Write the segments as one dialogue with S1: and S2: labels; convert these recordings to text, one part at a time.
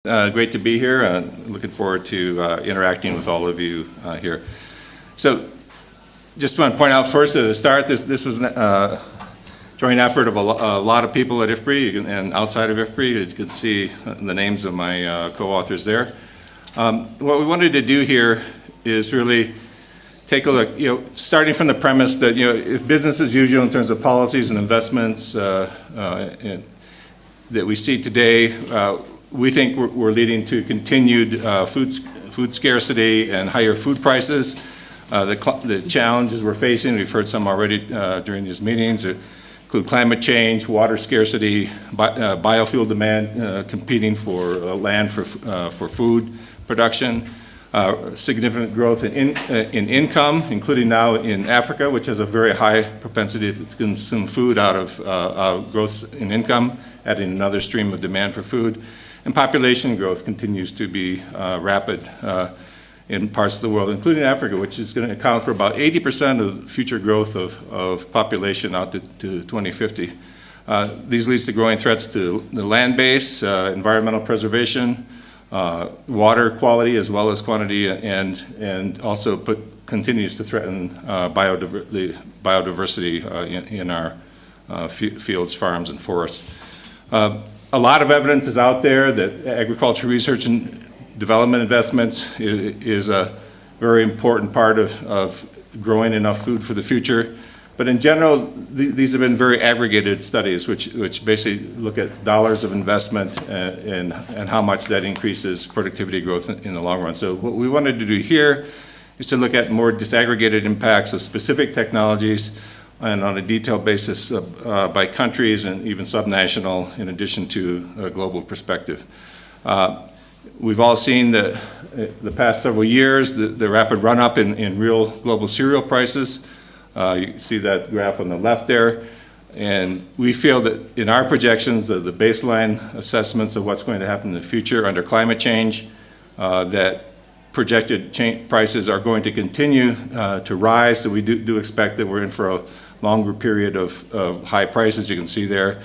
S1: Great to be here. Looking forward to interacting with all of you here. So just want to point out first at the start, this was a joint effort of a lot of people at IFPRI and outside of IFPRI. As you can see the names of my co-authors there. What we wanted to do here is really take a look, starting from the premise that, if business as usual in terms of policies and investments that we see today, we think we're leading to continued food scarcity and higher food prices. The challenges we're facing, we've heard some already during these meetings, include climate change, water scarcity, biofuel demand competing for land for food production, significant growth in income, including now in Africa, which has a very high propensity to consume food out of growth in income, adding another stream of demand for food. And population growth continues to be rapid in parts of the world, including Africa, which is going to account for about 80% of future growth of population out to 2050. These leads to growing threats to the land base, environmental preservation, water quality as well as quantity, and also continues to threaten the biodiversity in our fields, farms, and forests. A lot of evidence is out there that agriculture research and development investments is a very important part of growing enough food for the future. But in general, these have been very aggregated studies, which basically look at dollars of investment and how much that increases productivity growth in the long run. So what we wanted to do here is to look at more disaggregated impacts of specific technologies and on a detailed basis by countries and even subnational, in addition to a global perspective. We've all seen the past several years, the rapid run-up in real global cereal prices. You can see that graph on the left there. And we feel that in our projections, the baseline assessments of what's going to happen in the future under climate change, that projected prices are going to continue to rise. So we do expect that we're in for a longer period of high prices. You can see there,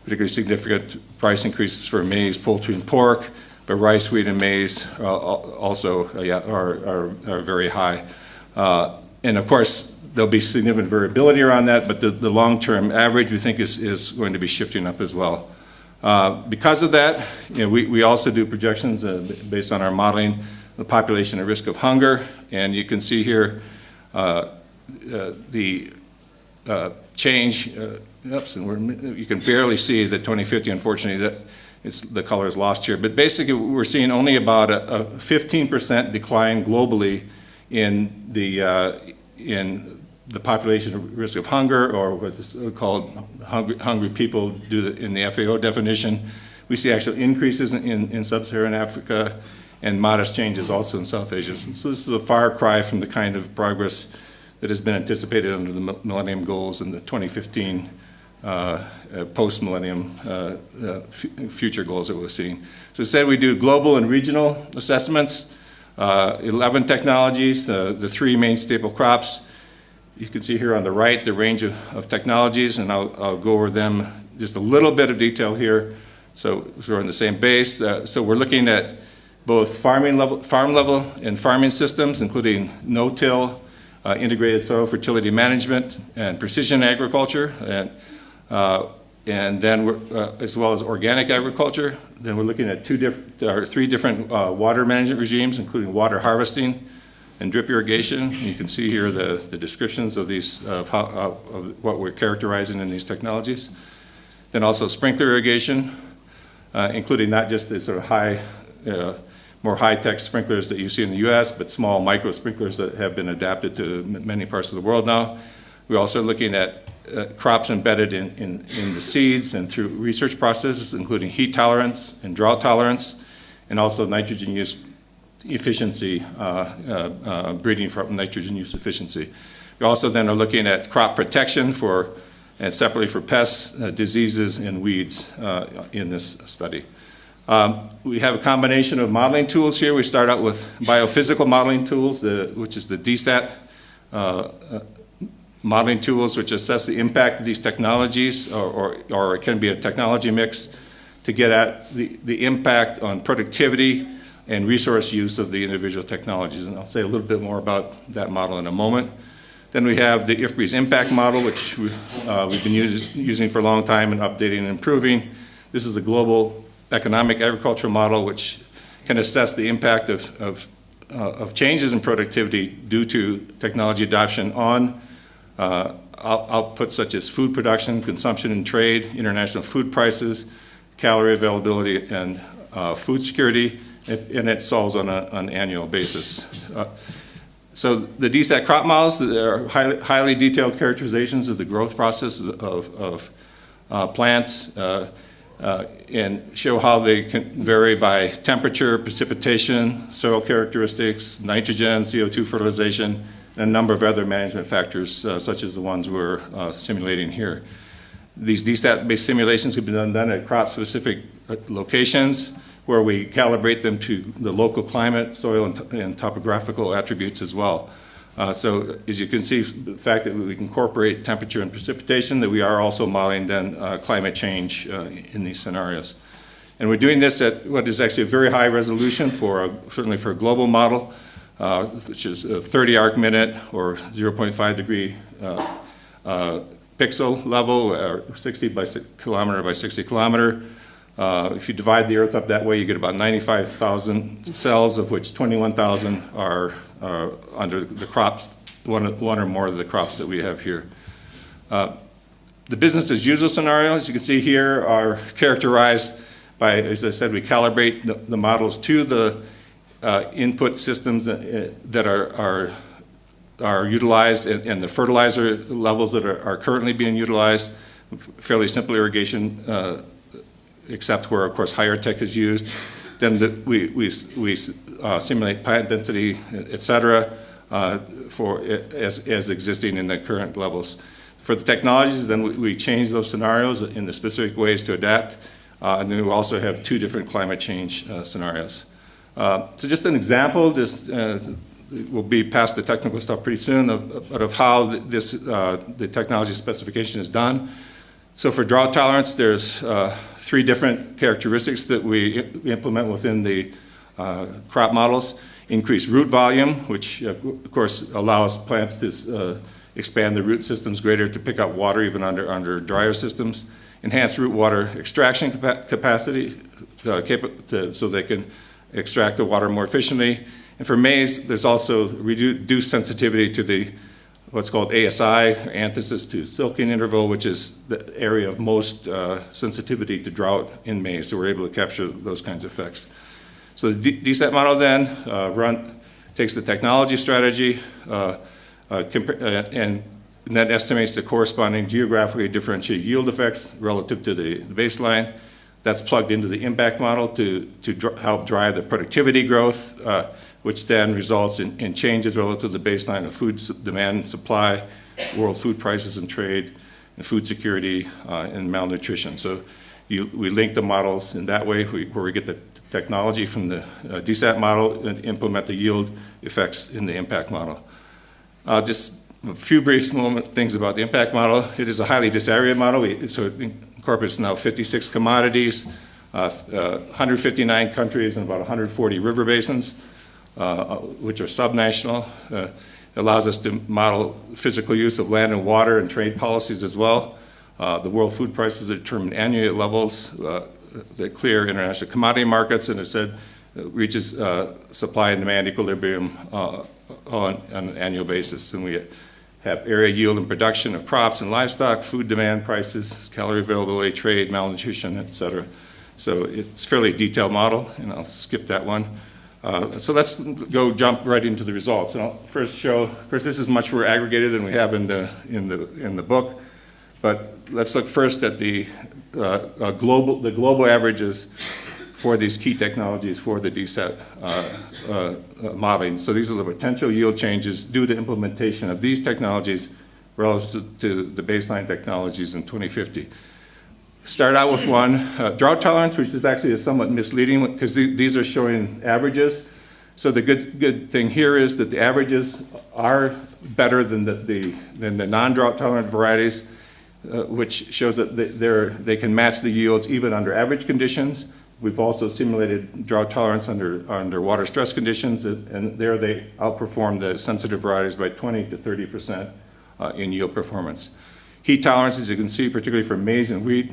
S1: particularly significant price increases for maize, poultry, and pork, but rice, wheat, and maize also are very high. And of course, there'll be significant variability around that, but the long-term average we think is going to be shifting up as well. Because of that, we also do projections based on our modeling, the population at risk of hunger, and you can see here the change, and you can barely see the 2050, unfortunately, the color is lost here, but basically we're seeing only about a 15% decline globally in the population at risk of hunger, or what's called hungry people in the FAO definition. We see actual increases in sub-Saharan Africa and modest changes also in South Asia. So this is a far cry from the kind of progress that has been anticipated under the Millennium Goals and the 2015 post-millennium future goals that we're seeing. So instead we do global and regional assessments, 11 technologies, the three main staple crops. You can see here on the right the range of technologies, and I'll go over them just a little bit of detail here. So we're on the same base. So we're looking at both farm level and farming systems, including no-till, integrated soil fertility management, and precision agriculture, and then as well as organic agriculture. Then we're looking at three different water management regimes, including water harvesting and drip irrigation. You can see here the descriptions of these of what we're characterizing in these technologies. Then also sprinkler irrigation, including not just the sort of more high-tech sprinklers that you see in the U.S., but small micro sprinklers that have been adapted to many parts of the world now. We're also looking at crops embedded in the seeds and through research processes, including heat tolerance and drought tolerance, and also nitrogen use efficiency, breeding for nitrogen use efficiency. We also then are looking at crop protection and separately for pests, diseases, and weeds in this study. We have a combination of modeling tools here. We start out with biophysical modeling tools, which is the DSAT modeling tools, which assess the impact of these technologies, or it can be a technology mix. to get at the impact on productivity and resource use of the individual technologies. And I'll say a little bit more about that model in a moment. Then we have the IFPRI's impact model, which we've been using for a long time and updating and improving. This is a global economic agricultural model which can assess the impact of changes in productivity due to technology adoption on outputs such as food production, consumption and trade, international food prices, calorie availability, and food security, and it solves on an annual basis. So the DSAT crop models, there are highly detailed characterizations of the growth process of plants and show how they can vary by temperature, precipitation, soil characteristics, nitrogen, CO2 fertilization, and a number of other management factors such as the ones we're simulating here. These DSAT-based simulations can be done at crop-specific locations where we calibrate them to the local climate, soil, and topographical attributes as well. So as you can see, the fact that we can incorporate temperature and precipitation, that we are also modeling then climate change in these scenarios. And we're doing this at what is actually a very high resolution certainly for a global model, which is a 30 arc minute or 0.5 degree pixel level, or 60 by kilometer by 60 kilometer. If you divide the Earth up that way, you get about 95,000 cells, of which 21,000 are under the crops, one or more of the crops that we have here. The business as usual scenarios, you can see here, are characterized by, as I said, we calibrate the models to the input systems that are utilized and the fertilizer levels that are currently being utilized, fairly simple irrigation, except where, of course, higher tech is used. Then we simulate plant density, et cetera, as existing in the current levels. For the technologies, then we change those scenarios in the specific ways to adapt, and then we also have two different climate change scenarios. So just an example, we'll be past the technical stuff pretty soon, of how the technology specification is done. So for drought tolerance, there's three different characteristics that we implement within the crop models. Increased root volume, which of course allows plants to expand the root systems greater to pick up water even under drier systems. Enhanced root water extraction capacity so they can extract the water more efficiently. And for maize, there's also reduced sensitivity to what's called ASI, antithesis to silking interval, which is the area of most sensitivity to drought in maize. So we're able to capture those kinds of effects. So the DSAT model then takes the technology strategy and that estimates the corresponding geographically differentiated yield effects relative to the baseline. That's plugged into the impact model to help drive the productivity growth, which then results in changes relative to the baseline of food demand and supply, world food prices and trade, and food security and malnutrition. So we link the models in that way where we get the technology from the DSAT model and implement the yield effects in the impact model. Just a few brief things about the impact model. It is a highly disaggregated model, so it incorporates now 56 commodities, 159 countries, and about 140 river basins, which are subnational. Allows us to model physical use of land and water and trade policies as well. The world food prices are determined annually at levels that clear international commodity markets, and as I said, reaches supply and demand equilibrium on an annual basis. And we have area yield and production of crops and livestock, food demand prices, calorie availability, trade, malnutrition, et cetera. So it's a fairly detailed model, and I'll skip that one. So let's jump right into the results. And I'll first show, of course, this is much more aggregated than we have in the book, but let's look first at the global averages for these key technologies for the DSAT modeling. So these are the potential yield changes due to implementation of these technologies relative to the baseline technologies in 2050. Start out with one, drought tolerance, which is actually somewhat misleading because these are showing averages. So the good thing here is that the averages are better than the non-drought tolerant varieties. which shows that they can match the yields even under average conditions. We've also simulated drought tolerance under water stress conditions, and there they outperform the sensitive varieties by 20 to 30% in yield performance. Heat tolerance, as you can see, particularly for maize and wheat,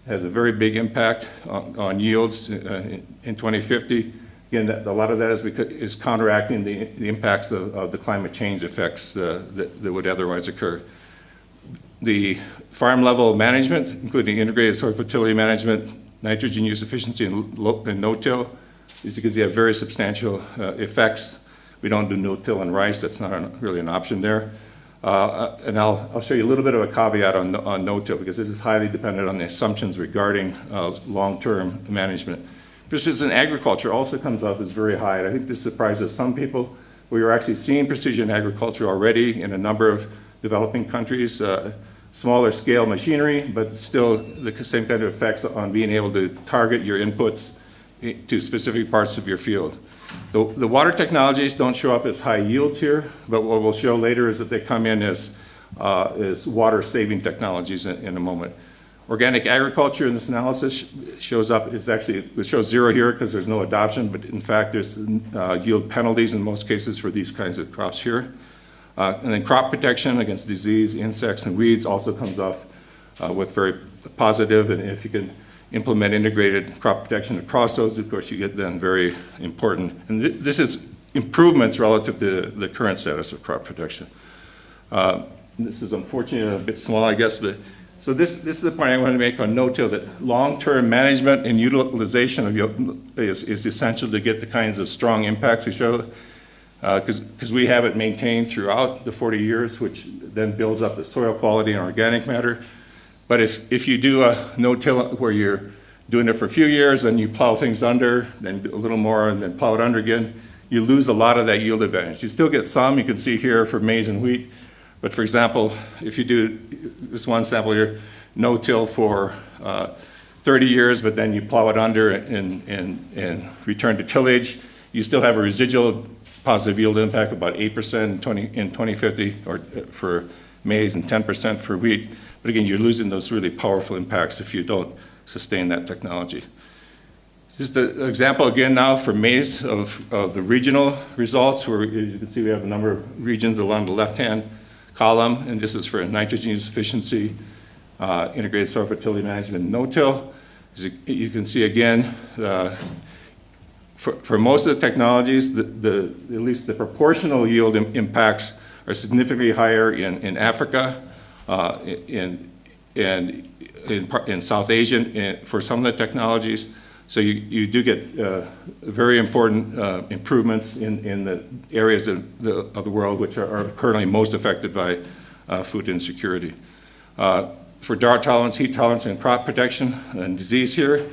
S1: has a very big impact on yields in 2050. Again, a lot of that is counteracting the impacts of the climate change effects that would otherwise occur. The farm level management, including integrated soil fertility management, nitrogen use efficiency, and no-till, as you can see, have very substantial effects. We don't do no-till in rice. That's not really an option there. And I'll show you a little bit of a caveat on no-till, because this is highly dependent on the assumptions regarding long-term management. Precision agriculture also comes off as very high, and I think this surprises some people. We are actually seeing precision agriculture already in a number of developing countries, smaller scale machinery, but still the same kind of effects on being able to target your inputs to specific parts of your field. The water technologies don't show up as high yields here, but what we'll show later is that they come in as water saving technologies in a moment. Organic agriculture in this analysis shows up, it shows 0 here because there's no adoption, but in fact there's yield penalties in most cases for these kinds of crops here. And then crop protection against disease, insects, and weeds also comes off with very positive, and if you can implement integrated crop protection across those, of course you get then very important. And this is improvements relative to the current status of crop protection. This is unfortunately a bit small, I guess, but so this is the point I want to make on no-till, that long-term management and utilization of yield is essential to get the kinds of strong impacts we show, because we have it maintained throughout the 40 years, which then builds up the soil quality and organic matter. But if you do a no-till where you're doing it for a few years, then you plow things under, then a little more, and then plow it under again, you lose a lot of that yield advantage. You still get some, you can see here for maize and wheat, but for example, if you do this one sample here, no-till for 30 years, but then you plow it under and return to tillage, you still have a residual positive yield impact of about 8% in 2050 or for maize and 10% for wheat. But again, you're losing those really powerful impacts if you don't sustain that technology. Just an example again now for maize of the regional results, where you can see we have a number of regions along the left-hand column, and this is for nitrogen use efficiency, integrated soil fertility management, no-till. As you can see again, for most of the technologies, at least the proportional yield impacts are significantly higher in Africa, in South Asia for some of the technologies. So you do get very important improvements in the areas of the world which are currently most affected by food insecurity. For drought tolerance, heat tolerance, and crop protection and disease here,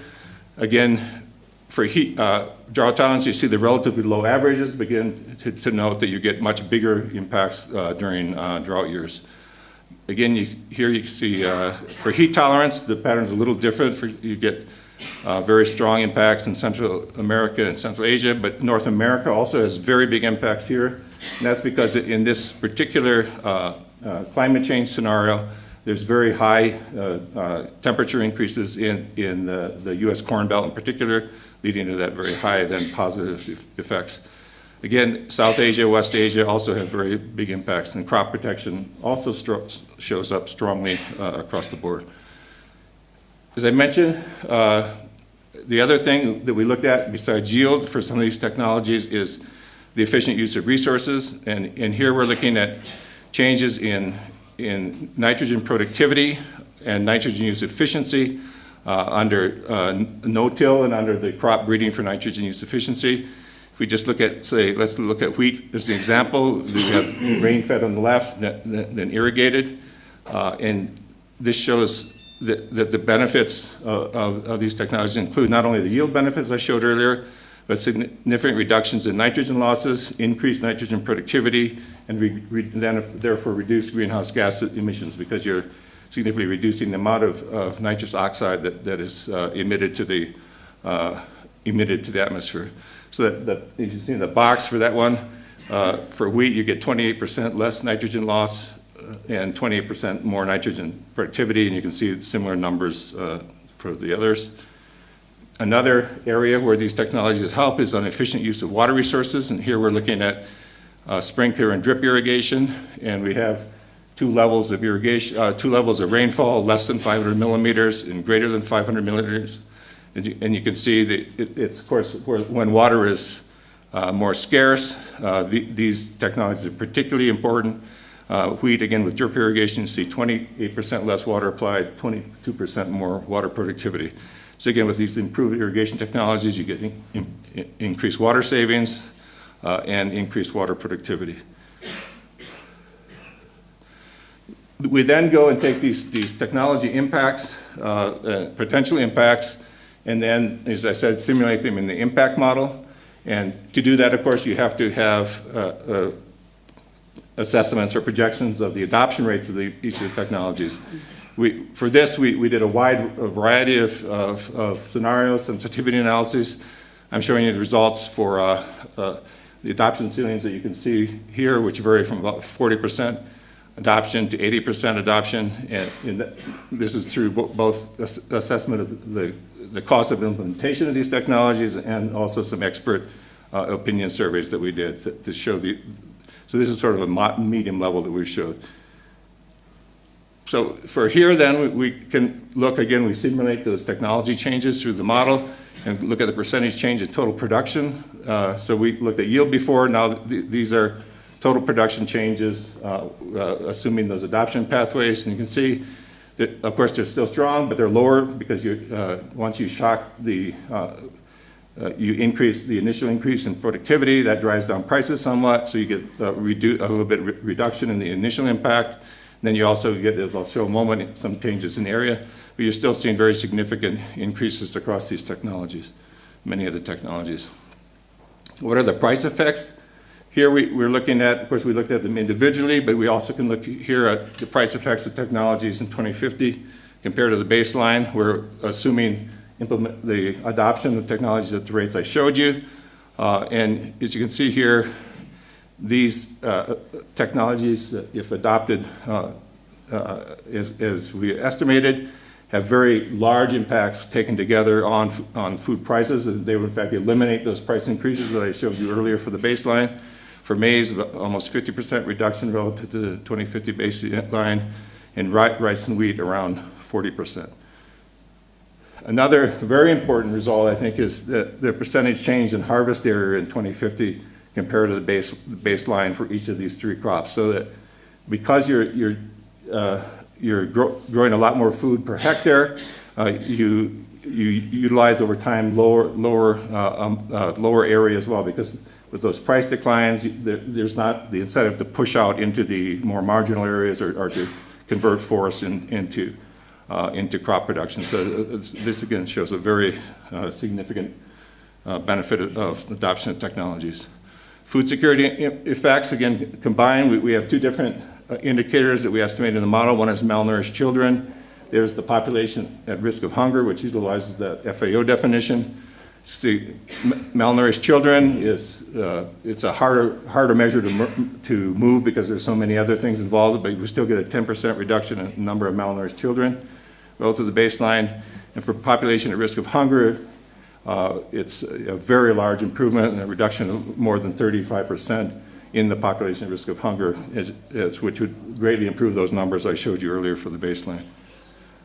S1: again, for drought tolerance, you see the relatively low averages begin to note that you get much bigger impacts during drought years. Again, here you can see for heat tolerance, the pattern's a little different. You get very strong impacts in Central America and Central Asia, but North America also has very big impacts here. And that's because in this particular climate change scenario, there's very high temperature increases in the US Corn Belt in particular, leading to that very high then positive effects. Again, South Asia, West Asia also have very big impacts, and crop protection also shows up strongly across the board. As I mentioned, the other thing that we looked at besides yield for some of these technologies is the efficient use of resources, and here we're looking at changes in nitrogen productivity and nitrogen use efficiency under no-till and under the crop breeding for nitrogen use efficiency. If we just look at, say, let's look at wheat as an example. We have rain-fed on the left, then irrigated, and this shows that the benefits of these technologies include not only the yield benefits I showed earlier, but significant reductions in nitrogen losses, increased nitrogen productivity, and then therefore reduced greenhouse gas emissions, because you're significantly reducing the amount of nitrous oxide that is emitted to the atmosphere. So that as you see in the box for that one, for wheat you get 28% less nitrogen loss and 28% more nitrogen productivity, and you can see similar numbers for the others. Another area where these technologies help is on efficient use of water resources, and here we're looking at sprinkler and drip irrigation, and we have two levels of irrigation, two levels of rainfall, less than 500 millimeters and greater than 500 millimeters. And you can see that it's, of course, when water is more scarce, these technologies are particularly important. Wheat, again, with drip irrigation, you see 28% less water applied, 22% more water productivity. So again, with these improved irrigation technologies, you get increased water savings and increased water productivity. We then go and take these technology impacts, potential impacts, and then, as I said, simulate them in the impact model. And to do that, of course, you have to have assessments or projections of the adoption rates of each of the technologies. For this, we did a variety of scenarios, sensitivity analyses. I'm showing you the results for the adoption ceilings that you can see here, which vary from about 40% adoption to 80% adoption. And this is through both assessment of the cost of implementation of these technologies and also some expert opinion surveys that we did to show so this is sort of a medium level that we showed. So for here then, we can look again, we simulate those technology changes through the model and look at the percentage change in total production. So we looked at yield before, now these are total production changes, assuming those adoption pathways. And you can see that, of course, they're still strong, but they're lower because once you shock you increase the initial increase in productivity, that drives down prices somewhat, so you get a little bit reduction in the initial impact. Then you also get, as I'll show in a moment, some changes in area, but you're still seeing very significant increases across these technologies, many of the technologies. What are the price effects? Here we're looking at, of course, we looked at them individually, but we also can look here at the price effects of technologies in 2050 compared to the baseline. We're assuming the adoption of technologies at the rates I showed you. And as you can see here, these technologies, if adopted as we estimated, have very large impacts taken together on food prices. They would in fact eliminate those price increases that I showed you earlier for the baseline. For maize, almost 50% reduction relative to the 2050 baseline, and rice and wheat around 40%. Another very important result, I think, is the percentage change in harvest area in 2050 compared to the baseline for each of these three crops. So that because you're growing a lot more food per hectare, you utilize over time lower area as well, because with those price declines, there's not the incentive to push out into the more marginal areas or to convert forests into crop production. So this again shows a very significant benefit of adoption of technologies. Food security effects, again, combined, we have two different indicators that we estimate in the model. One is malnourished children. There's the population at risk of hunger, which utilizes the FAO definition. See, malnourished children it's a harder measure to move because there's so many other things involved, but we still get a 10% reduction in the number of malnourished children relative to the baseline. And for population at risk of hunger, it's a very large improvement and a reduction of more than 35% in the population at risk of hunger, which would greatly improve those numbers I showed you earlier for the baseline.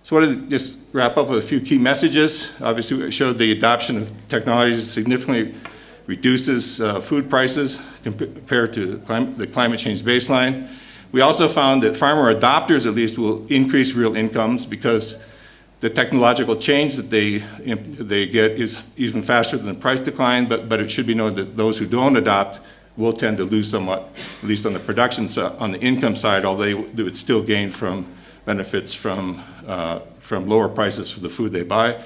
S1: So I wanted to just wrap up with a few key messages. Obviously, it showed the adoption of technologies significantly reduces food prices compared to the climate change baseline. We also found that farmer adopters, at least, will increase real incomes because the technological change that they get is even faster than the price decline, but it should be noted that those who don't adopt will tend to lose somewhat, at least on the production side, on the income side, although they would still gain from benefits from lower prices for the food they buy.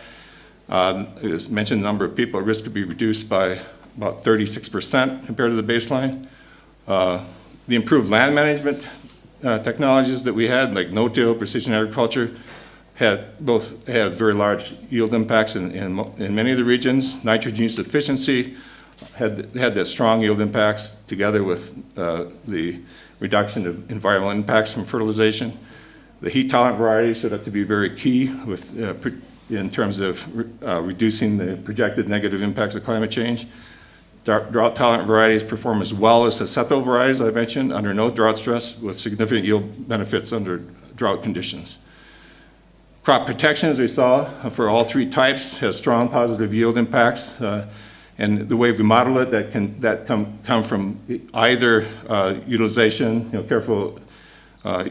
S1: As mentioned, the number of people at risk could be reduced by about 36% compared to the baseline. The improved land management technologies that we had, like no-till, precision agriculture, had very large yield impacts in many of the regions. Nitrogen use efficiency had that strong yield impacts together with the reduction of environmental impacts from fertilization. The heat-tolerant varieties showed up to be very key in terms of reducing the projected negative impacts of climate change. Drought-tolerant varieties perform as well as susceptible varieties, I mentioned, under no drought stress with significant yield benefits under drought conditions. Crop protection, as we saw, for all three types has strong positive yield impacts. And the way we model it, that come from either utilization, careful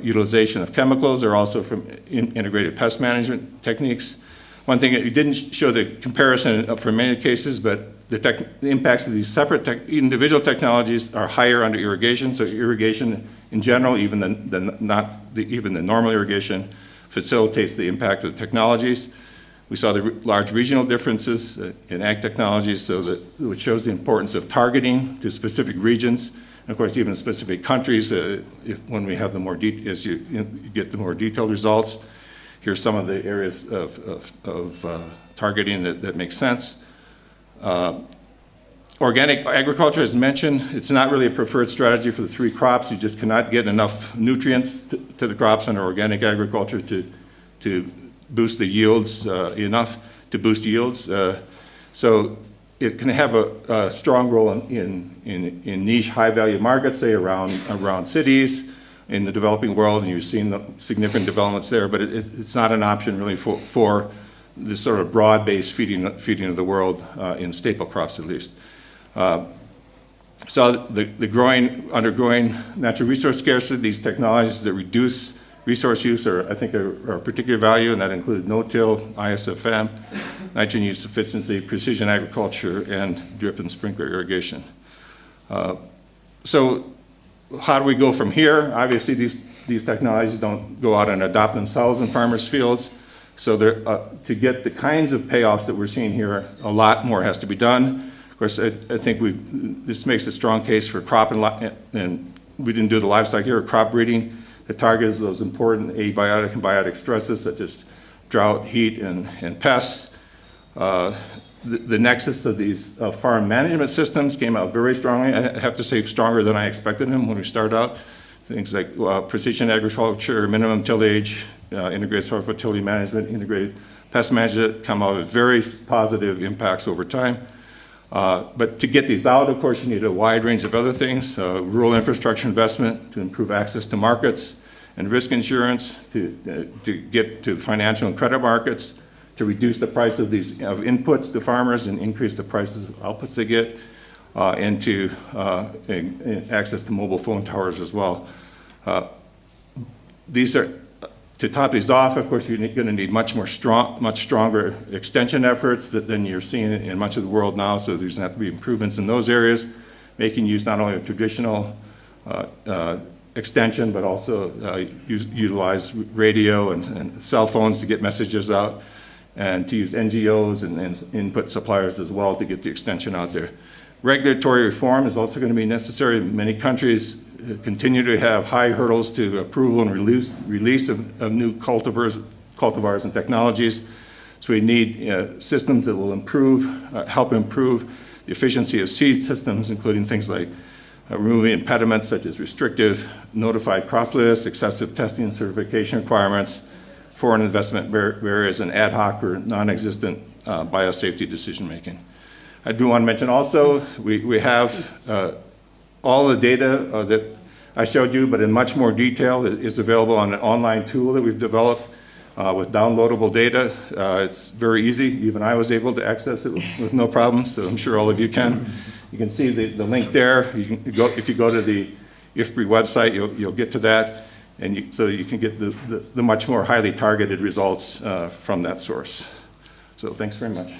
S1: utilization of chemicals, or also from integrated pest management techniques. One thing that you didn't show the comparison for many cases, but the impacts of these separate individual technologies are higher under irrigation. So irrigation in general, even the normal irrigation, facilitates the impact of the technologies. We saw the large regional differences in ag technologies, which shows the importance of targeting to specific regions, and of course even specific countries. When we have the more as you get the more detailed results, here's some of the areas of targeting that make sense. Organic agriculture, as mentioned, it's not really a preferred strategy for the three crops. You just cannot get enough nutrients to the crops under organic agriculture to boost the yields enough to boost yields. So it can have a strong role in niche high-value markets, say around cities in the developing world, and you've seen the significant developments there, but it's not an option really for this sort of broad-based feeding of the world in staple crops at least. So the undergrowing natural resource scarcity, these technologies that reduce resource use are of particular value, and that included no-till, ISFM, nitrogen use efficiency, precision agriculture, and drip and sprinkler irrigation. So how do we go from here? Obviously, these technologies don't go out and adopt themselves in farmers' fields. So to get the kinds of payoffs that we're seeing here, a lot more has to be done. Of course, I think this makes a strong case for crop and we didn't do the livestock here, crop breeding that targets those important abiotic and biotic stresses such as drought, heat, and pests. The nexus of these farm management systems came out very strongly. I have to say stronger than I expected them when we started out. Things like precision agriculture, minimum tillage, integrated soil fertility management, integrated pest management come out with very positive impacts over time. But to get these out, of course, you need a wide range of other things, rural infrastructure investment to improve access to markets and risk insurance, to get to financial and credit markets, to reduce the price of inputs to farmers and increase the prices of outputs they get, and to access to mobile phone towers as well. To top these off, of course, you're going to need much stronger extension efforts than you're seeing in much of the world now. So there's going to have to be improvements in those areas, making use not only of traditional extension, but also utilize radio and cell phones to get messages out, and to use NGOs and input suppliers as well to get the extension out there. Regulatory reform is also going to be necessary. Many countries continue to have high hurdles to approval and release of new cultivars and technologies. So we need systems that will help improve the efficiency of seed systems, including things like removing impediments such as restrictive notified crop lists, excessive testing and certification requirements, foreign investment barriers, and ad hoc or non-existent biosafety decision-making. I do want to mention also, we have all the data that I showed you, but in much more detail, is available on an online tool that we've developed with downloadable data. It's very easy. Even I was able to access it with no problem, so I'm sure all of you can. You can see the link there. If you go to the IFPRI website, you'll get to that, and so you can get the much more highly targeted results from that source. So thanks very much.